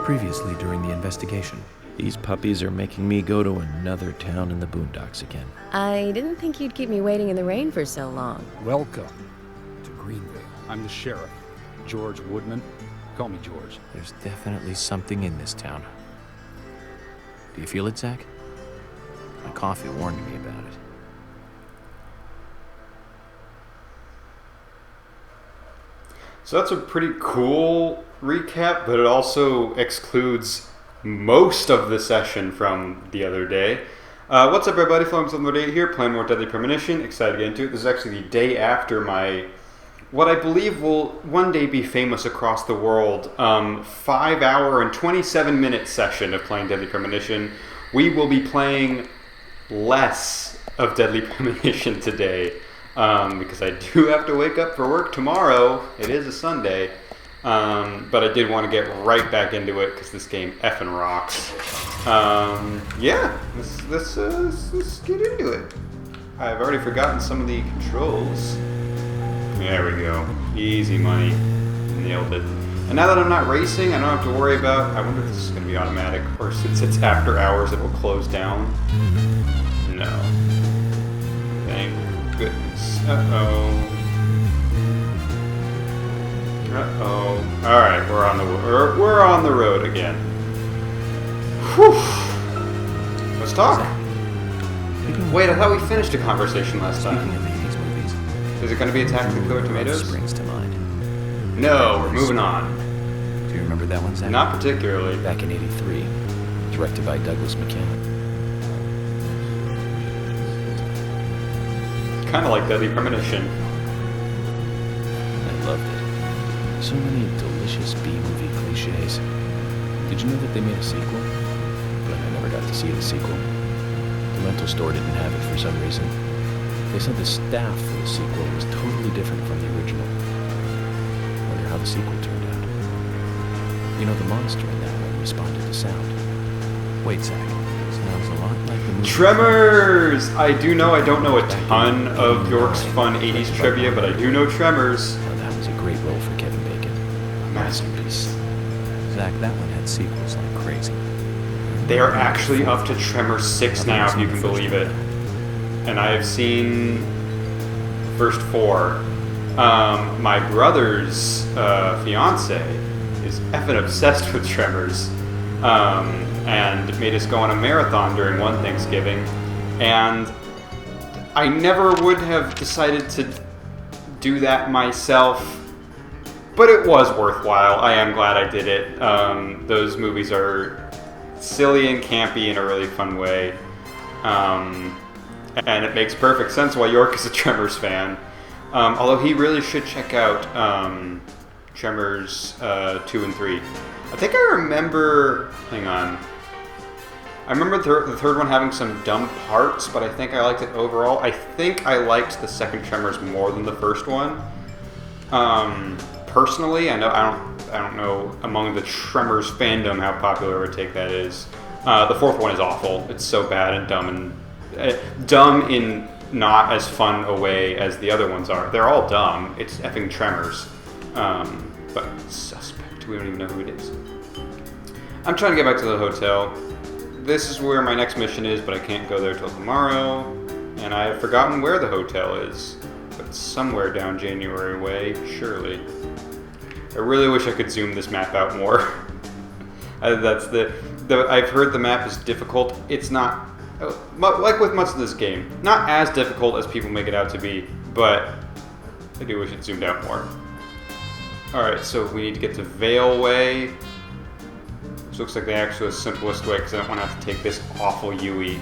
previously during the investigation. These puppies are making me go to another town in the boondocks again. I didn't think you'd keep me waiting in the rain for so long. Welcome to Greenvale. I'm the sheriff, George Woodman. Call me George. There's definitely something in this town. Do you feel it, Zach? My coffee warned me about it. So that's a pretty cool recap, but it also excludes most of the session from the other day. What's up, everybody? Flowing Something Day here, playing more Deadly Premonition. Excited to get into it. This is actually the day after my, what I believe will one day be famous across the world, 5-hour and 27-minute session of playing Deadly Premonition. We will be playing less of Deadly Premonition today. Because I do have to wake up for work tomorrow. It is a Sunday. But I did want to get right back into it because this game effing rocks. Yeah, let's get into it. I've already forgotten some of the controls. There we go. Easy money. Nailed it. And now that I'm not racing, I don't have to worry about... I wonder if this is going to be automatic, or since it's after hours, it will close down. No. Thank goodness. Uh-oh. Alright, we're on the road again. Whew. Let's talk. Wait, I thought we finished a conversation last time. Speaking of 80s movies, Is it going to be Attack of the Killer Tomatoes? springs to mind. No, we're moving on. Do you remember that one, Zach? Not particularly. Back in '83, directed by Douglas McKenna. Kind of like Deadly Premonition. I loved it. So many delicious B-movie cliches. Did you know that they made a sequel? But I never got to see the sequel. The rental store didn't have it for some reason. They said the staff for the sequel was totally different from the original. Wonder how the sequel turned out. You know, the monster in that one responded to sound. Wait, Zach. Sounds a lot like the movie Tremors! I do know I don't know a ton of York's fun 80s trivia, but I do know Tremors. Now, that was a great role for Kevin Bacon. A masterpiece. Zach, that one had sequels like crazy. They are actually up to Tremors 6 now, if you can believe it. And I have seen the first 4. My brother's fiance is effing obsessed with Tremors. And made us go on a marathon during one Thanksgiving. And I never would have decided to do that myself, but it was worthwhile. I am glad I did it. Those movies are silly and campy in a really fun way. And it makes perfect sense why York is a Tremors fan. Although he really should check out Tremors 2 and 3. I think I remember... Hang on. I remember the third one having some dumb parts, but I think I liked it overall. I think I liked the second Tremors more than the first one. Personally, I don't know among the Tremors fandom how popular a take that is. The fourth one is awful. It's so bad and dumb in not as fun a way as the other ones are. They're all dumb. It's effing Tremors. But suspect. We don't even know who it is. I'm trying to get back to the hotel. This is where my next mission is, but I can't go there till tomorrow. And I have forgotten where the hotel is. But it's somewhere down January way, surely. I really wish I could zoom this map out more. That's I've heard the map is difficult. It's not, like with much of this game, not as difficult as people make it out to be, but I do wish it zoomed out more. Alright, so we need to get to Vale Way. Which looks like the actual simplest way, because I don't want to have to take this awful U-E.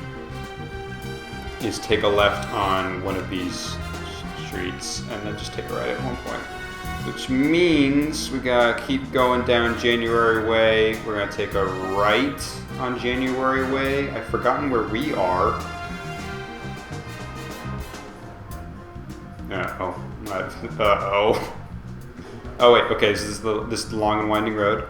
Is take a left on one of these streets, and then just take a right at one point. Which means we gotta keep going down January Way. We're gonna take a right on January Way. I've forgotten where we are. Uh-oh. Uh-oh. Oh wait, okay, this is the long and winding road.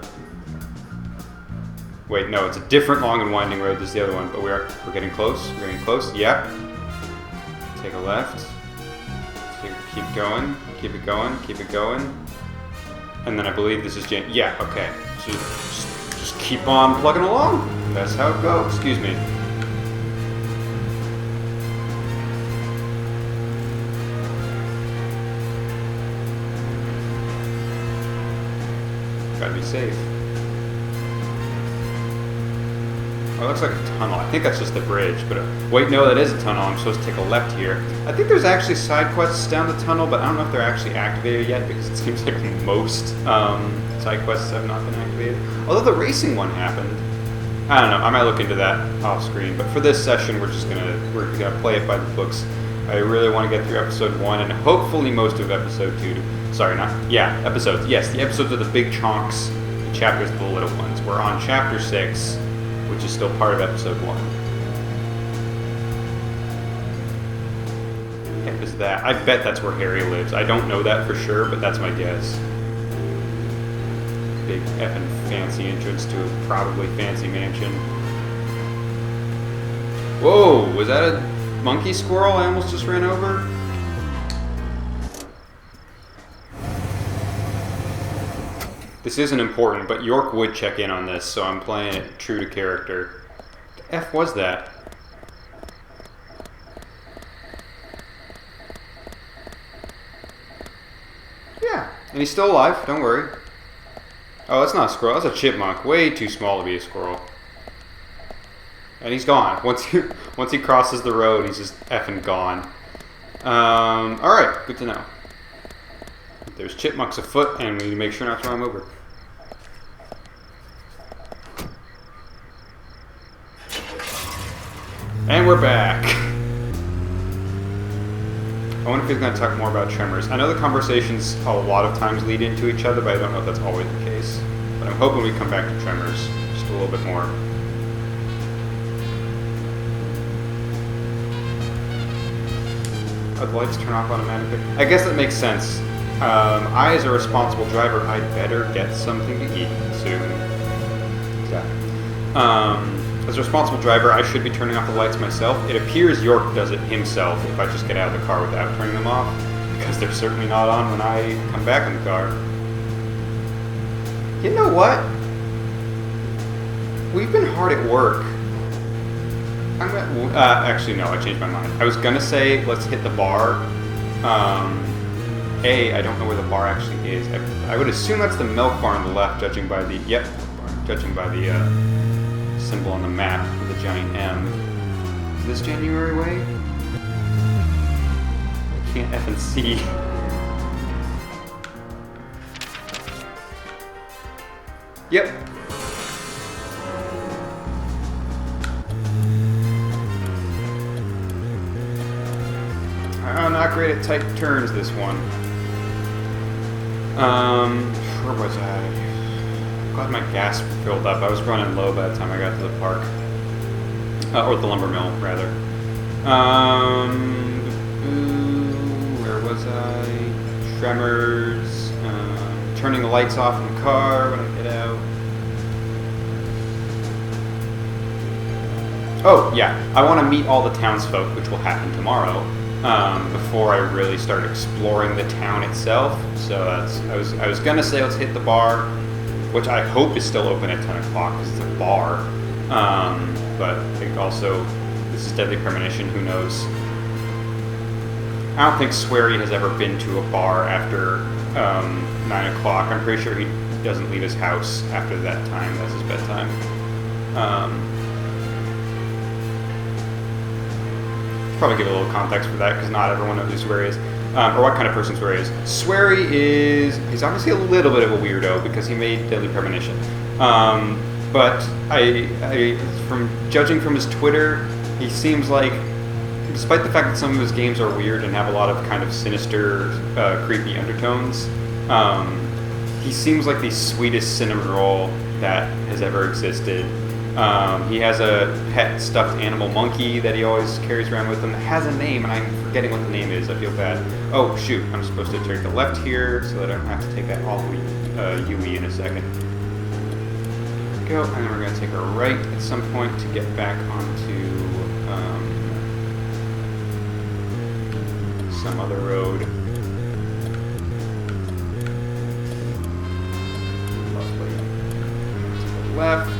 Wait, no, it's a different long and winding road. This is the other one, but we're getting close. We're getting close. Yep. Take a left. Keep going. Keep it going. Keep it going. And then I believe this is yeah, okay. So just keep on plugging along. That's how it goes. Excuse me. Gotta be safe. Oh, it looks like a tunnel. I think that's just the bridge, but wait, no, that is a tunnel. I'm supposed to take a left here. I think there's actually side quests down the tunnel, but I don't know if they're actually activated yet because it seems like most side quests have not been activated. Although the racing one happened. I don't know. I might look into that off screen, but for this session, we're gonna play it by the books. I really want to get through episode 1 and hopefully most of episode 2. Sorry, episodes. Yes, the episodes are the big chunks, the chapters are the little ones. We're on chapter 6, which is still part of episode 1. Heck is that? I bet that's where Harry lives. I don't know that for sure, but that's my guess. Big effing fancy entrance to a probably fancy mansion. Whoa, was that a monkey squirrel I almost just ran over? This isn't important, but York would check in on this, so I'm playing it true to character. The F was that? Yeah, and he's still alive, don't worry. Oh, that's not a squirrel, that's a chipmunk. Way too small to be a squirrel. And he's gone. Once he crosses the road, he's just effing gone. Alright, good to know. There's chipmunks afoot, and we need to make sure not to run them over. And we're back. I wonder if he's going to talk more about Tremors. I know the conversations a lot of times lead into each other, but I don't know if that's always the case. But I'm hoping we come back to Tremors just a little bit more. Oh, the lights turn off automatically. I guess that makes sense. I, as a responsible driver, I'd better get something to eat soon. Yeah. As a responsible driver, I should be turning off the lights myself. It appears York does it himself if I just get out of the car without turning them off, because they're certainly not on when I come back in the car. You know what? We've been hard at work. Actually, no, I changed my mind. I was gonna say let's hit the bar. I don't know where the bar actually is. I would assume that's the milk bar on the left, judging by the symbol on the map with a giant M. Is this January Way? I can't effing see. Yep. I'm not great at tight turns, this one. Where was I? Glad my gas filled up. I was running low by the time I got to the park. Or the lumber mill, rather. Where was I? Tremors. Turning the lights off in the car when I get out. Oh, yeah. I want to meet all the townsfolk, which will happen tomorrow. Before I really start exploring the town itself. So I was gonna say let's hit the bar, which I hope is still open at 10 o'clock because it's a bar. But I think also this is Deadly Premonition. Who knows? I don't think Swery has ever been to a bar after 9 o'clock. I'm pretty sure he doesn't leave his house after that time. That's his bedtime. Probably give a little context for that because not everyone knows who Swery is, or what kind of person Swery is. Swery he's obviously a little bit of a weirdo because he made Deadly Premonition. But from judging from his Twitter, he seems like, despite the fact that some of his games are weird and have a lot of kind of sinister, creepy undertones, he seems like the sweetest cinnamon roll that has ever existed. He has a pet stuffed animal monkey that he always carries around with him that has a name, and I'm forgetting what the name is. I feel bad. Oh, shoot. I'm supposed to take the left here so that I don't have to take that all the way UE in a second. Go, and then we're going to take a right at some point to get back onto some other road. Lovely. left.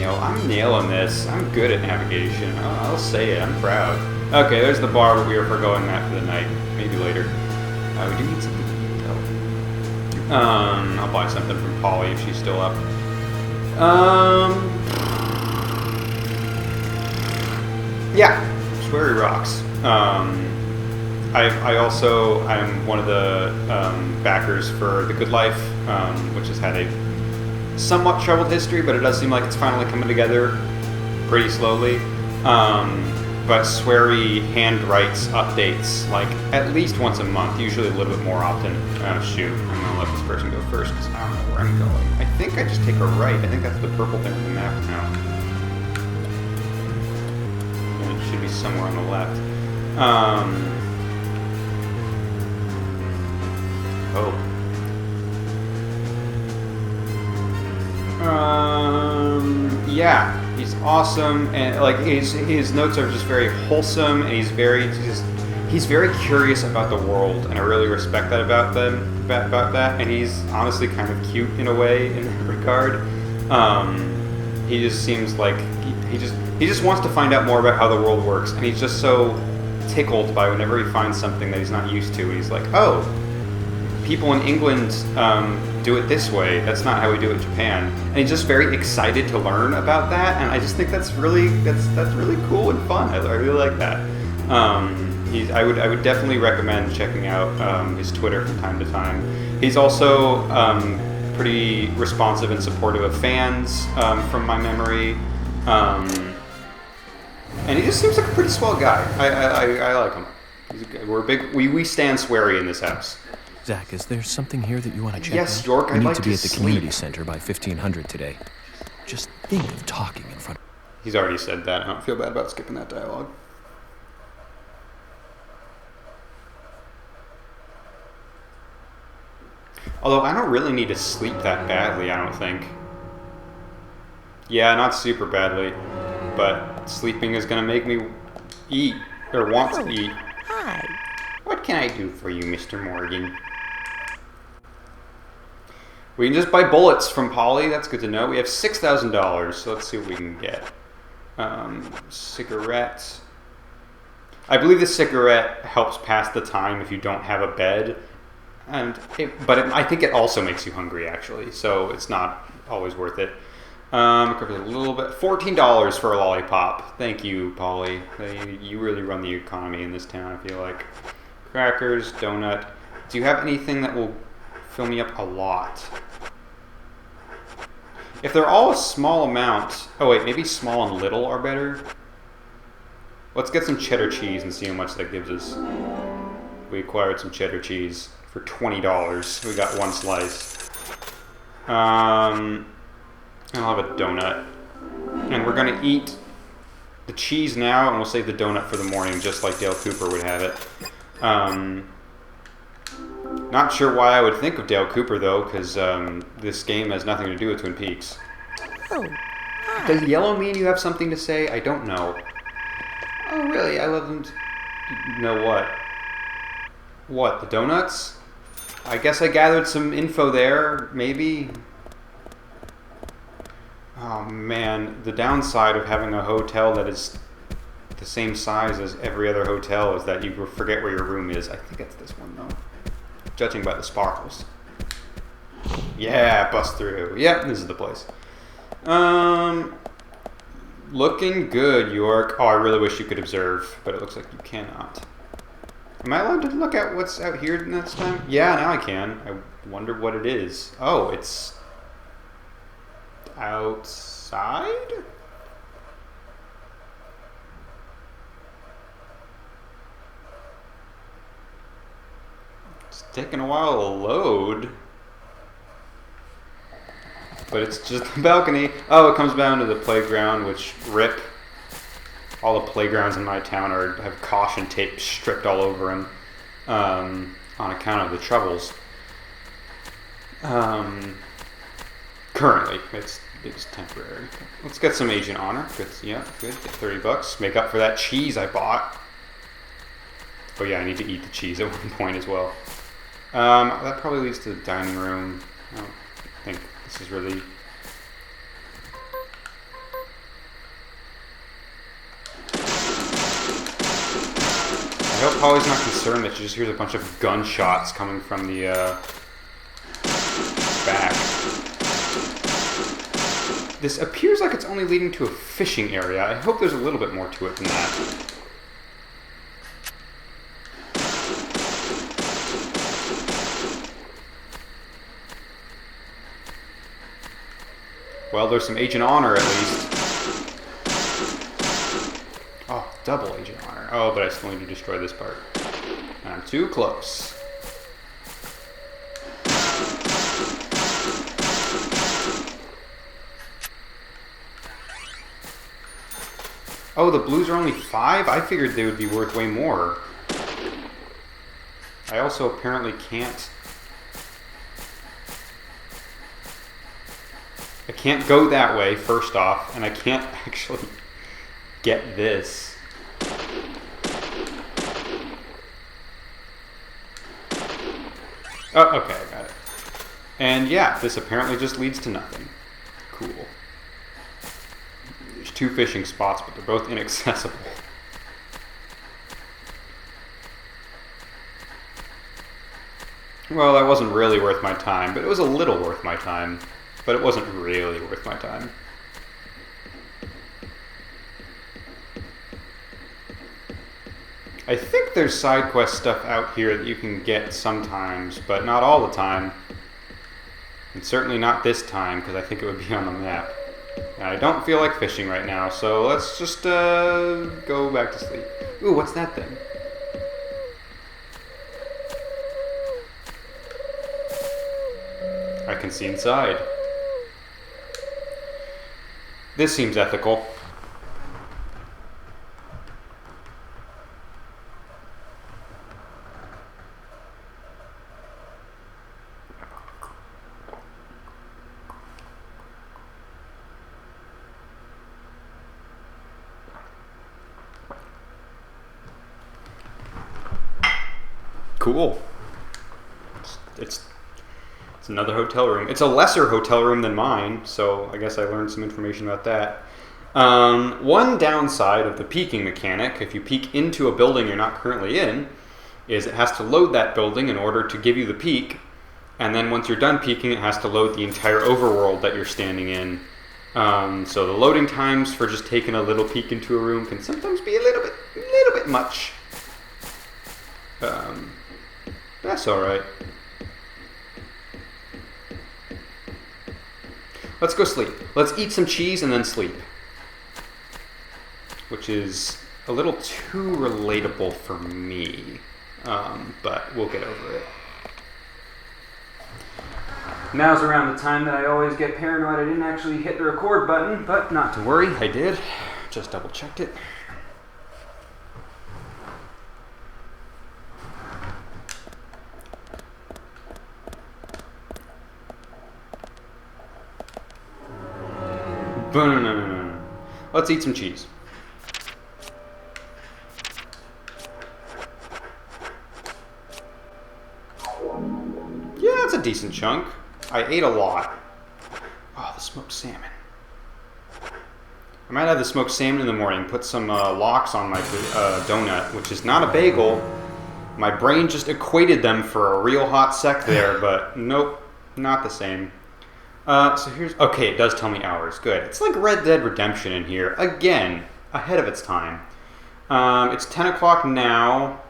I'm nailing this. I'm good at navigation. I'll say it. I'm proud. Okay, there's the bar we were forgoing that for the night. Maybe later. We do need something to eat, though. I'll buy something from Polly if she's still up. Yeah, Sweary rocks. I'm one of the backers for The Good Life, which has had a somewhat troubled history, but it does seem like it's finally coming together pretty slowly. But Sweary hand writes updates like at least once a month, usually a little bit more often. Shoot, I'm gonna let this person go first because I don't know where I'm going. I think I just take a right. I think that's the purple thing on the map now. And it should be somewhere on the left. Yeah, he's awesome, and like his notes are just very wholesome, and he's very curious about the world, and I really respect that about that. And he's honestly kind of cute in a way in that regard. He just seems like he just wants to find out more about how the world works, and he's just so tickled by whenever he finds something that he's not used to. He's like, oh, people in England do it this way. That's not how we do it in Japan. And he's just very excited to learn about that. And I just think that's really cool and fun. I really like that. I would definitely recommend checking out his Twitter from time to time. He's also pretty responsive and supportive of fans from my memory. And he just seems like a pretty swell guy. I like him. We stand Sweary in this house. Zach, is there something here that you want to check out? Yes, York, I'd like to be at the sleep. community center by 1500 today. Just think of talking in front of... He's already said that. I don't feel bad about skipping that dialogue. Although I don't really need to sleep that badly, I don't think. Yeah, not super badly. But sleeping is going to make me eat, or want to eat. Hi. What can I do for you, Mr. Morgan? We can just buy bullets from Polly. That's good to know. We have $6,000, so let's see what we can get. Cigarettes. I believe the cigarette helps pass the time if you don't have a bed. I think it also makes you hungry, actually, so it's not always worth it. Covers a little bit. $14 for a lollipop. Thank you, Polly. You really run the economy in this town, I feel like. Crackers, donut. Do you have anything that will fill me up a lot? If they're all a small amount... Oh wait, maybe small and little are better? Let's get some cheddar cheese and see how much that gives us. We acquired some cheddar cheese for $20. We got one slice. I'll have a donut. And we're going to eat the cheese now, and we'll save the donut for the morning, just like Dale Cooper would have it. Not sure why I would think of Dale Cooper, though, because this game has nothing to do with Twin Peaks. Oh, hi. Does yellow mean you have something to say? I don't know. Oh, really? I love them to know what? What, the donuts? I guess I gathered some info there, maybe. Oh, man. The downside of having a hotel that is the same size as every other hotel is that you forget where your room is. I think it's this one, though. Judging by the sparkles. Yeah, bust through. Yep, this is the place. Looking good, York. Oh, I really wish you could observe, but it looks like you cannot. Am I allowed to look at what's out here next time? Yeah, now I can. I wonder what it is. Oh, it's outside? It's taking a while to load. But it's just a balcony. Oh, it comes down to the playground, which rip. All the playgrounds in my town have caution tape stripped all over them on account of the troubles. Currently, it's temporary. Let's get some agent honor. Good, yeah, good. Get $30. Make up for that cheese I bought. Oh yeah, I need to eat the cheese at one point as well. That probably leads to the dining room. Oh, This is really... I hope Holly's not concerned that she just hears a bunch of gunshots coming from the back. This appears like it's only leading to a fishing area. I hope there's a little bit more to it than that. Well, there's some Agent Honor at least. Oh, double Agent Honor. Oh, but I still need to destroy this part. I'm too close. Oh, the blues are only 5? I figured they would be worth way more. I also apparently can't... I can't go that way, first off, and I can't actually get this. Oh, okay, I got it. And yeah, this apparently just leads to nothing. Cool. There's 2 fishing spots, but they're both inaccessible. Well, that wasn't really worth my time, but it was a little worth my time. But it wasn't really worth my time. I think there's side quest stuff out here that you can get sometimes, but not all the time. And certainly not this time, because I think it would be on the map. And I don't feel like fishing right now, so let's just go back to sleep. Ooh, what's that thing? I can see inside. This seems ethical. Cool. It's another hotel room. It's a lesser hotel room than mine, so I guess I learned some information about that. One downside of the peeking mechanic, if you peek into a building you're not currently in, is it has to load that building in order to give you the peek, and then once you're done peeking, it has to load the entire overworld that you're standing in. So the loading times for just taking a little peek into a room can sometimes be a little bit much. That's alright. Let's go sleep. Let's eat some cheese and then sleep. Which is a little too relatable for me. But we'll get over it. Now's around the time that I always get paranoid I didn't actually hit the record button, but not to worry, I did. Just double checked it. No. Let's eat some cheese. Yeah, that's a decent chunk. I ate a lot. Oh, the smoked salmon. I might have the smoked salmon in the morning, put some lox on my donut, which is not a bagel. My brain just equated them for a real hot sec there, but nope, not the same. So here's... Okay, it does tell me hours. Good. It's like Red Dead Redemption in here. Again, ahead of its time. It's 10 o'clock now.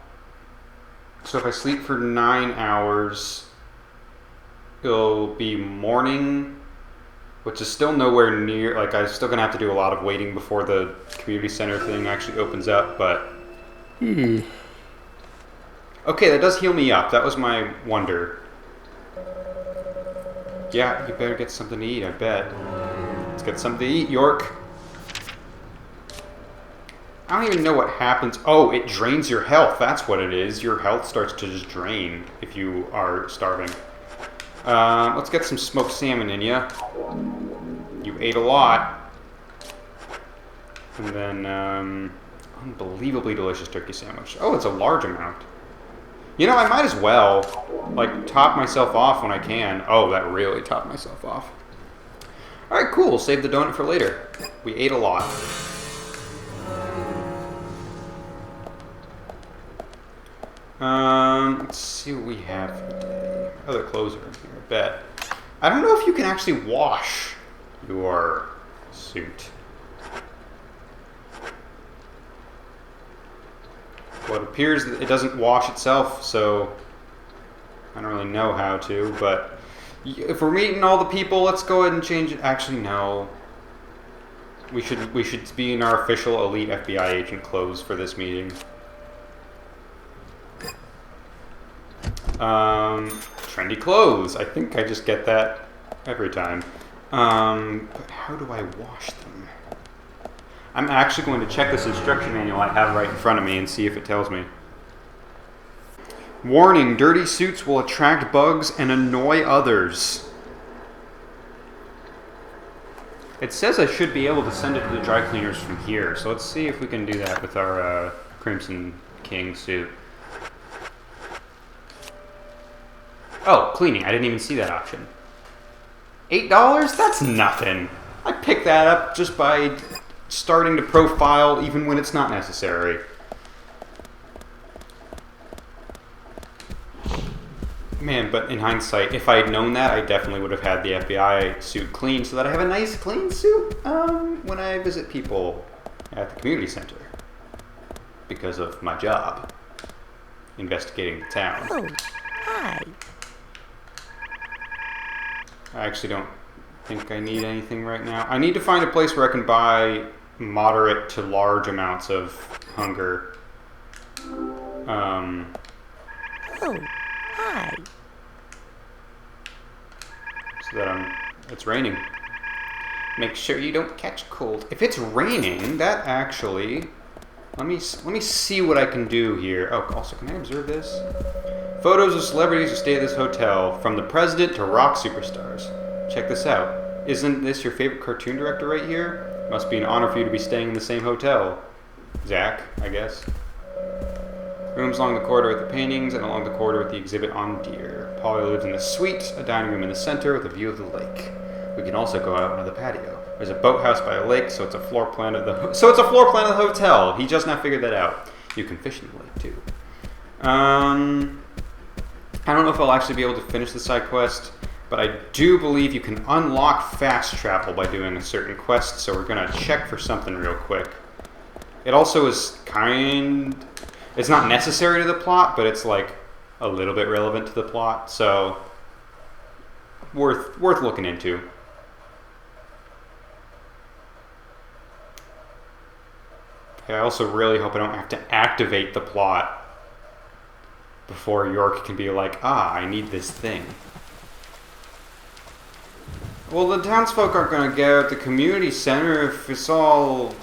So if I sleep for 9 hours, it'll be morning, which is still nowhere near... Like, I'm still going to have to do a lot of waiting before the community center thing actually opens up, but... Okay, that does heal me up. That was my wonder. Yeah, you better get something to eat, I bet. Let's get something to eat, York. I don't even know what happens. Oh, it drains your health. That's what it is. Your health starts to just drain if you are starving. Let's get some smoked salmon in ya. You ate a lot. And then, unbelievably delicious turkey sandwich. Oh, it's a large amount. You know, I might as well, like, top myself off when I can. Oh, that really topped myself off. Alright, cool. Save the donut for later. We ate a lot. Let's see what we have for today. Other clothes are in here, I bet. I don't know if you can actually wash your suit. Well, it appears that it doesn't wash itself, so I don't really know how to, but if we're meeting all the people, let's go ahead and change it. Actually, no. We should be in our official elite FBI agent clothes for this meeting. Trendy clothes. I think I just get that every time. But how do I wash them? I'm actually going to check this instruction manual I have right in front of me and see if it tells me. Warning, dirty suits will attract bugs and annoy others. It says I should be able to send it to the dry cleaners from here, so let's see if we can do that with our Crimson King suit. Oh, cleaning. I didn't even see that option. $8? That's nothing. I picked that up just by starting to profile even when it's not necessary. Man, but in hindsight, if I had known that, I definitely would have had the FBI suit clean so that I have a nice clean suit when I visit people at the community center. Because of my job. Investigating the town. Oh, hi. I actually don't think I need anything right now. I need to find a place where I can buy moderate to large amounts of hunger. Oh, hi. So that it's raining. Make sure you don't catch cold. If it's raining, that actually... Let me see what I can do here. Oh, also, can I observe this? Photos of celebrities who stay at this hotel, from the president to rock superstars. Check this out. Isn't this your favorite cartoon director right here? Must be an honor for you to be staying in the same hotel. Zach, I guess. Rooms along the corridor with the paintings, and along the corridor with the exhibit on deer. Polly lives in the suite, a dining room in the center with a view of the lake. We can also go out onto the patio. There's a boathouse by a lake, so it's a floor plan of the hotel. He just now figured that out. You can fish in the lake too. I don't know if I'll actually be able to finish the side quest, but I do believe you can unlock fast travel by doing a certain quest, so we're gonna check for something real quick. It also is it's not necessary to the plot, but it's like a little bit relevant to the plot, so worth looking into. I also really hope I don't have to activate the plot before York can be like, I need this thing. Well, the townsfolk aren't going to get out at the community center if it's all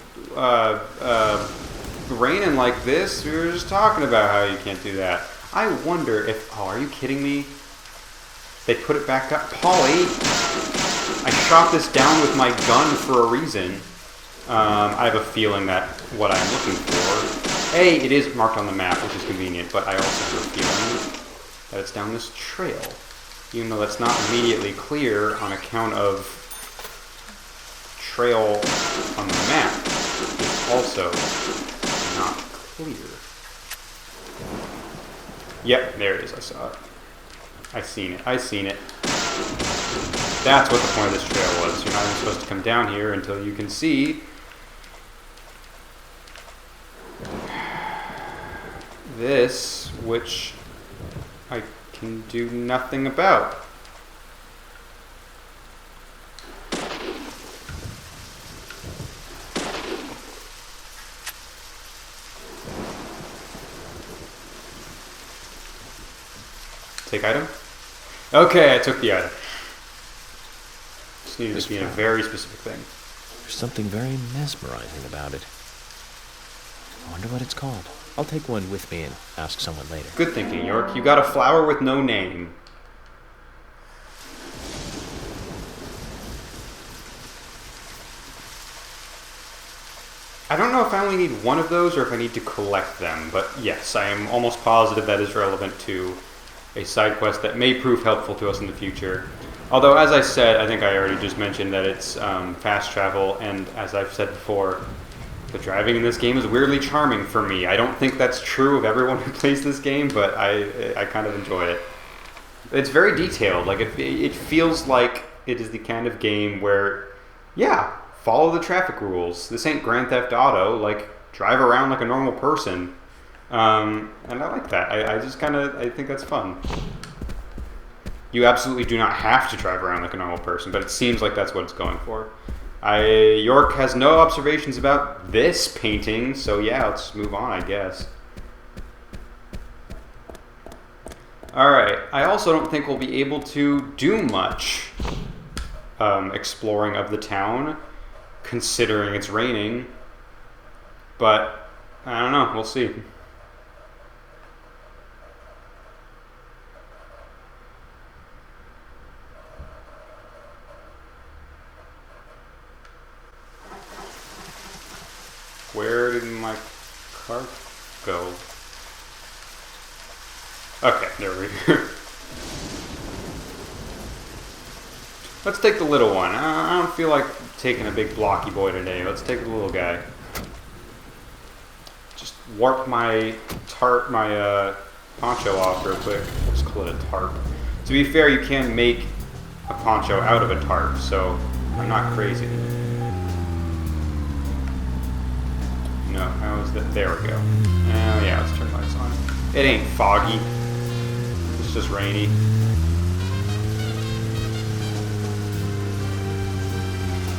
raining like this. We were just talking about how you can't do that. I wonder if... Oh, are you kidding me? They put it back up. Polly, I shot this down with my gun for a reason. I have a feeling that what I'm looking for... it is marked on the map, which is convenient, but I also have a feeling that it's down this trail. Even though that's not immediately clear on account of trail on the map, it's also not clear. Yep, there it is. I saw it. I seen it. That's what the point of this trail was. You're not even supposed to come down here until you can see this, which I can do nothing about. Take item? Okay, I took the item. Just needed to be in a very specific thing. There's something very mesmerizing about it. I wonder what it's called. I'll take one with me and ask someone later. Good thinking, York. You got a flower with no name. I don't know if I only need one of those or if I need to collect them, but yes, I am almost positive that is relevant to a side quest that may prove helpful to us in the future. Although, as I said, I think I already just mentioned that it's fast travel, and as I've said before, the driving in this game is weirdly charming for me. I don't think that's true of everyone who plays this game, but I kind of enjoy it. It's very detailed. Like it feels like it is the kind of game where, yeah, follow the traffic rules. This ain't Grand Theft Auto. Like, drive around like a normal person. And I like that. I think that's fun. You absolutely do not have to drive around like a normal person, but it seems like that's what it's going for. York has no observations about this painting, so yeah, let's move on, I guess. Alright, I also don't think we'll be able to do much exploring of the town, considering it's raining. But, I don't know, we'll see. Where did my cart go? Okay, there we go. Let's take the little one. I don't feel like taking a big blocky boy today. Let's take the little guy. Just warp my poncho off real quick. Let's call it a tarp. To be fair, you can make a poncho out of a tarp, so I'm not crazy. No, how is that? There we go. Oh yeah, let's turn the lights on. It ain't foggy. It's just rainy.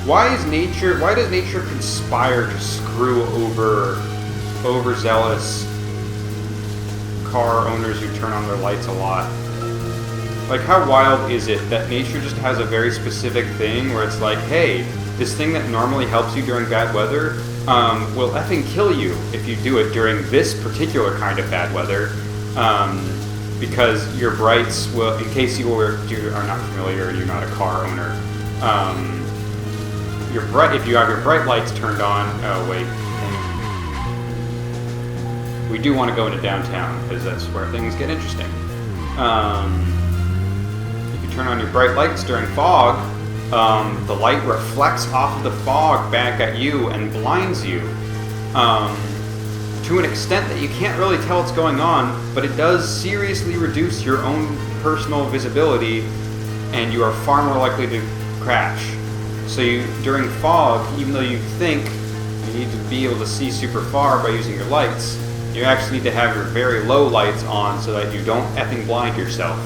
Why does nature conspire to screw over overzealous car owners who turn on their lights a lot? Like, how wild is it that nature just has a very specific thing where it's like, hey, this thing that normally helps you during bad weather will effing kill you if you do it during this particular kind of bad weather, because your brights will, in case you are not familiar, you're not a car owner, if you have your bright lights turned on, oh wait, we do want to go into downtown because that's where things get interesting. If you turn on your bright lights during fog, the light reflects off of the fog back at you and blinds you to an extent that you can't really tell what's going on, but it does seriously reduce your own personal visibility, and you are far more likely to crash. So during fog, even though you think you need to be able to see super far by using your lights, you actually need to have your very low lights on so that you don't effing blind yourself.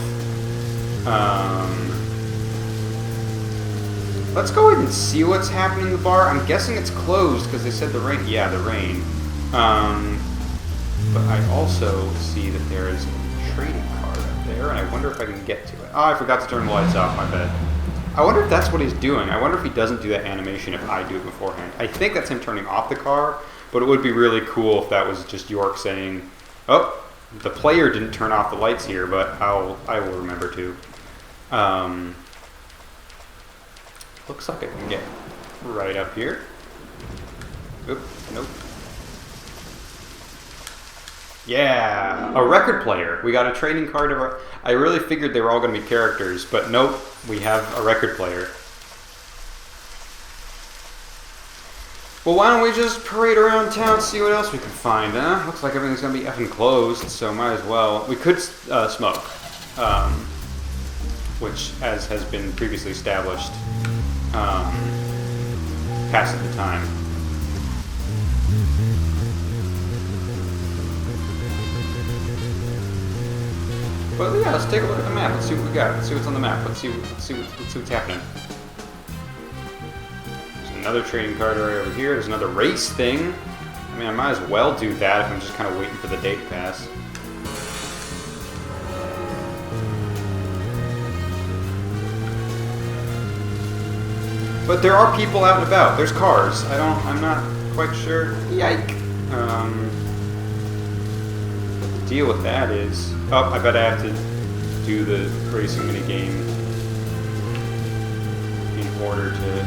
Let's go ahead and see what's happening in the bar. I'm guessing it's closed because they said the rain. Yeah, the rain. But I also see that there is a trading card up there, and I wonder if I can get to it. Oh, I forgot to turn the lights off, my bad. I wonder if that's what he's doing. I wonder if he doesn't do that animation if I do it beforehand. I think that's him turning off the car, but it would be really cool if that was just York saying, oh, the player didn't turn off the lights here, but I will remember to. Looks like I can get right up here. Oop, nope. Yeah, a record player. We got a trading card. I really figured they were all going to be characters, but nope, we have a record player. Well, why don't we just parade around town, see what else we can find, huh? Looks like everything's going to be effing closed, so might as well. We could smoke, which, as has been previously established, passes the time. But yeah, let's take a look at the map. Let's see what we got. Let's see what's on the map. Let's see what's happening. There's another trading card right over here. There's another race thing. I mean, I might as well do that if I'm just kind of waiting for the day to pass. But there are people out and about. There's cars. I'm not quite sure. Yike. What the deal with that is... Oh, I bet I have to do the racing minigame in order to